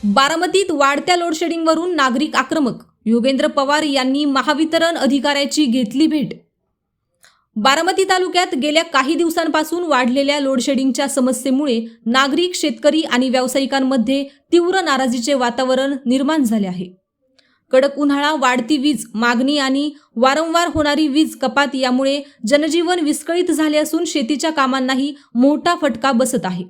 बारामतीत वाढत्या लोडशेडिंगवरून नागरिक आक्रमक. योगेंद्र पवार यांनी महावितरण अधिकाऱ्याची घेतली भेट. बारामती तालुक्यात गेल्या काही दिवसांपासून वाढलेल्या लोडशेडिंगच्या समस्येमुळे नागरिक, शेतकरी आणि व्यावसायिकांमध्ये तीव्र नाराजीचे वातावरण निर्माण झाले आहे. कडक उन्हाळा, वाढती वीज मागणी आणि वारंवार होणारी वीज कपात यामुळे जनजीवन विस्कळीत झाले असून शेतीच्या कामांनाही मोठा फटका बसत आहे.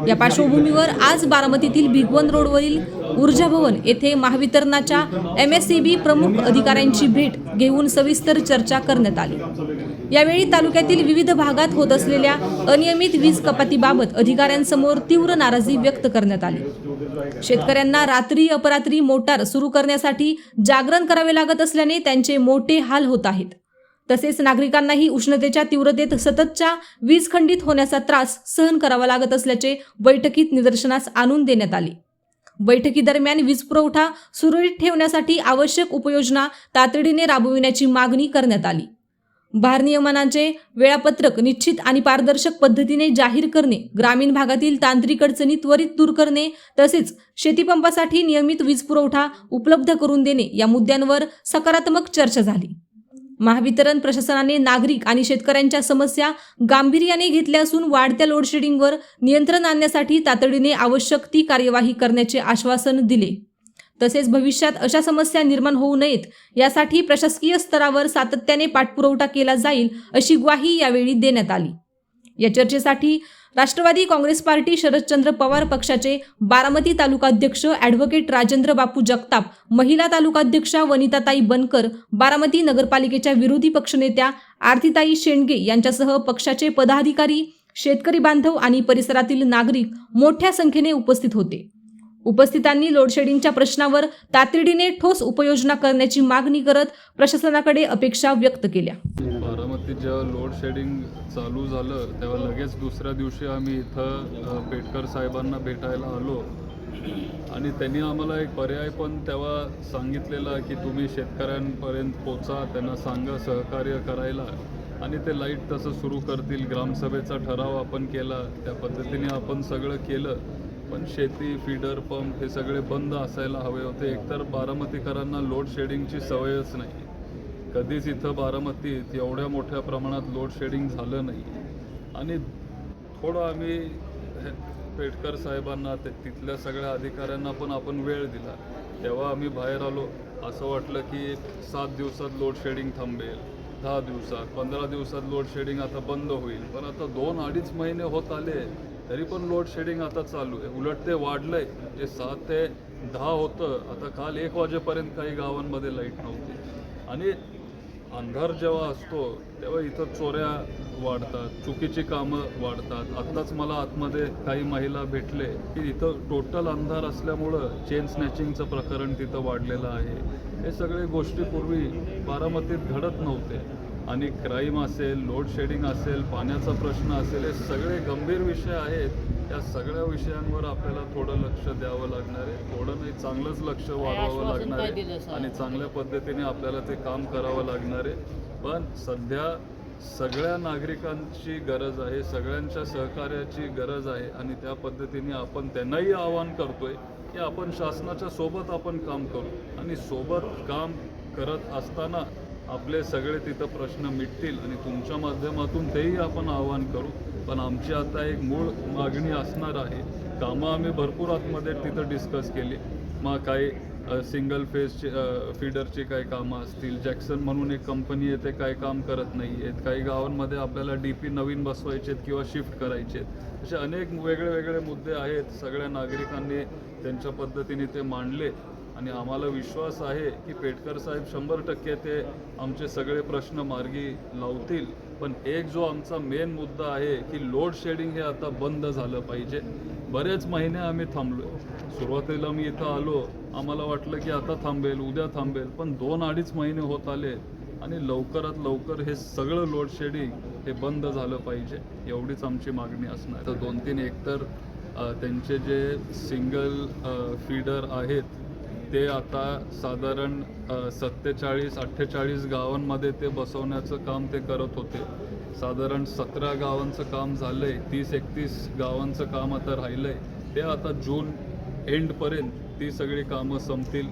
या पार्श्वभूमीवर आज बारामतीतील भिगवण रोडवरील ऊर्जा भवन येथे महावितरणाच्या MSEB प्रमुख अधिकाऱ्यांची भेट घेऊन सविस्तर चर्चा करण्यात आली. यावेळी तालुक्यातील विविध भागात होत असलेल्या अनियमित वीज कपातीबाबत अधिकाऱ्यांसमोर तीव्र नाराजी व्यक्त करण्यात आली. शेतकऱ्यांना रात्री अपरात्री मोटार सुरू करण्यासाठी जागरण करावे लागत असल्याने त्यांचे मोठे हाल होत आहेत. तसेच नागरिकांनाही उष्णतेच्या तीव्रतेत सततच्या वीज खंडित होण्याचा त्रास सहन करावा लागत असल्याचे बैठकीत निदर्शनास आणून देण्यात आले. बैठकीदरम्यान वीज पुरवठा सुरळीत ठेवण्यासाठी आवश्यक उपाययोजना तातडीने राबविण्याची मागणी करण्यात आली. भारनियमनाचे वेळापत्रक निश्चित आणि पारदर्शक पद्धतीने जाहीर करणे, ग्रामीण भागातील तांत्रिक अडचणी त्वरित दूर करणे तसेच शेतीपंपासाठी नियमित वीज पुरवठा उपलब्ध करून देणे या मुद्द्यांवर सकारात्मक चर्चा झाली. महावितरण प्रशासनाने नागरिक आणि शेतकऱ्यांच्या समस्या गांभीर्याने घेतल्या असून वाढत्या लोडशेडिंगवर नियंत्रण आणण्यासाठी तातडीने आवश्यक ती कार्यवाही करण्याचे आश्वासन दिले. तसेच भविष्यात अशा समस्या निर्माण होऊ नयेत यासाठी प्रशासकीय स्तरावर सातत्याने पाठपुरावा केला जाईल अशी ग्वाही यावेळी देण्यात आली. या चर्चेसाठी राष्ट्रवादी काँग्रेस पार्टी शरदचंद्र पवार पक्षाचे बारामती तालुका अध्यक्ष ॲडव्होकेट राजेंद्र बापू जगताप, महिला तालुका अध्यक्षा वनिताताई बनकर, बारामती नगरपालिकेच्या विरोधी पक्षनेत्या आरतीताई शेंडगे यांच्यासह पक्षाचे पदाधिकारी, शेतकरी बांधव आणि परिसरातील नागरिक मोठ्या संख्येने उपस्थित होते. उपस्थितांनी लोडशेडिंगच्या प्रश्नावर तातडीने ठोस उपाययोजना करण्याची मागणी करत प्रशासनाकडे अपेक्षा व्यक्त केल्या. बारामतीत जेव्हा लोड शेडिंग चालू झालं तेव्हा लगेच दुसऱ्या दिवशी आम्ही इथं पेटकर साहेबांना भेटायला आलो आणि त्यांनी आम्हाला एक पर्याय पण तेव्हा सांगितलेला की तुम्ही शेतकऱ्यांपर्यंत पोचा, त्यांना सांगा सहकार्य करायला आणि ते लाईट तसं सुरू करतील. ग्रामसभेचा ठराव आपण केला, त्या पद्धतीने आपण सगळं केलं. पण शेती, फीडर पंप हे सगळे बंद असायला हवे होते. एकतर बारामतीकरांना लोड शेडिंगची सवयच नाही. कधीच इथं बारामतीत एवढ्या मोठ्या प्रमाणात लोड शेडिंग झालं नाही. आणि थोडं आम्ही पेटकर साहेबांना तिथल्या सगळ्या अधिकाऱ्यांना पण आपण वेळ दिला. तेव्हा आम्ही बाहेर आलो. असं वाटलं की 7 दिवसात लोड शेडिंग थांबेल, 10 दिवसात, 15 दिवसात लोड शेडिंग आता बंद होईल. पण आता 2-2.5 महिने होत आले तरी पण लोड शेडिंग आता चालू आहे. उलट ते वाढलंय. जे 7 ते 10 होतं आता काल 1 वाजेपर्यंत काही गावांमध्ये लाईट नव्हती. आणि अंधार जेव्हा असतो तेव्हा इथं चोऱ्या वाढतात, चुकीची कामं वाढतात. आत्ताच मला आतमध्ये काही महिला भेटले की इथं टोटल अंधार असल्यामुळं चेन स्नॅचिंगचं प्रकरण तिथं वाढलेलं आहे. हे सगळे गोष्टी पूर्वी बारामतीत घडत नव्हते. आणि क्राईम असेल, लोड शेडिंग असेल, पाण्याचा प्रश्न असेल, हे सगळे गंभीर विषय आहेत. या सगळ्या विषयांवर आपल्याला थोडं लक्ष द्यावं लागणार आहे. थोडं नाही, चांगलंच लक्ष वाढवावं लागणार आहे आणि चांगल्या पद्धतीने आपल्याला ते काम करावं लागणार आहे. पण सध्या सगळ्या नागरिकांची गरज आहे, सगळ्यांच्या सहकार्याची गरज आहे आणि त्या पद्धतीने आपण त्यांनाही आवाहन करतोय की आपण शासनाच्या सोबत आपण काम करू आणि सोबत काम करत असताना आपले सगळे तिथं प्रश्न मिटतील आणि तुमच्या माध्यमातून तेही आपण आवाहन करू. पण आमची आता एक मूळ मागणी असणार आहे. कामं आम्ही भरपूर आतमध्ये तिथं डिस्कस केली. मग काही सिंगल फेजची फीडरची काही कामं असतील, जॅक्सन म्हणून एक कंपनी आहे ते काही काम करत नाही आहेत. काही गावांमध्ये आपल्याला DP नवीन बसवायचे आहेत किंवा शिफ्ट करायचे आहेत. असे अनेक वेगळे मुद्दे आहेत. सगळ्या नागरिकांनी त्यांच्या पद्धतीने ते मांडले आणि आम्हाला विश्वास आहे की पेटकर साहेब 100% ते आमचे सगळे प्रश्न मार्गी लावतील. पण एक जो आमचा मेन मुद्दा आहे की लोड शेडिंग हे आता बंद झालं पाहिजे. बरेच महिने आम्ही थांबलो. सुरुवातीला मी इथं आलो, आम्हाला वाटलं की आता थांबेल, उद्या थांबेल. पण 2-2.5 महिने होत आले आणि लवकरात लवकर हे सगळं लोड शेडिंग हे बंद झालं पाहिजे. एवढीच आमची मागणी असणार. तर 2-3 एकतर त्यांचे जे सिंगल फीडर आहेत ते आता साधारण 47-48 गावांमध्ये ते बसवण्याचं काम ते करत होते. साधारण 17 गावांचं काम झालंय, 30-31 गावांचं काम आता राहिलंय. ते आता जून एंडपर्यंत ती सगळी कामं संपतील.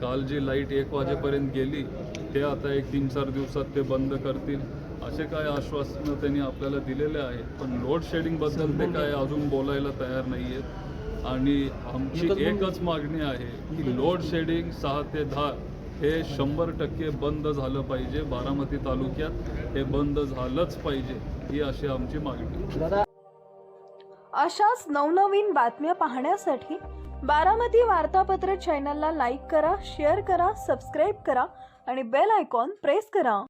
काल जी लाईट 1 वाजेपर्यंत गेली ते आता एक 3-4 दिवसात ते बंद करतील, असे काय आश्वासनं त्यांनी आपल्याला दिलेले आहेत. पण लोड शेडिंगबद्दल ते काय अजून बोलायला तयार नाही आहेत. आणि आमची एकच मागणी आहे की लोड शेडिंग 6 ते 10 हे 100% बंद झालं पाहिजे. बारामती तालुक्यात हे बंद झालंच पाहिजे, ही अशी आमची मागणी. अशाच नवनवीन बातम्या पाहण्यासाठी बारामती वार्तापत्र चॅनलला लाईक करा, शेअर करा, सबस्क्राईब करा आणि बेल आयकॉन प्रेस करा.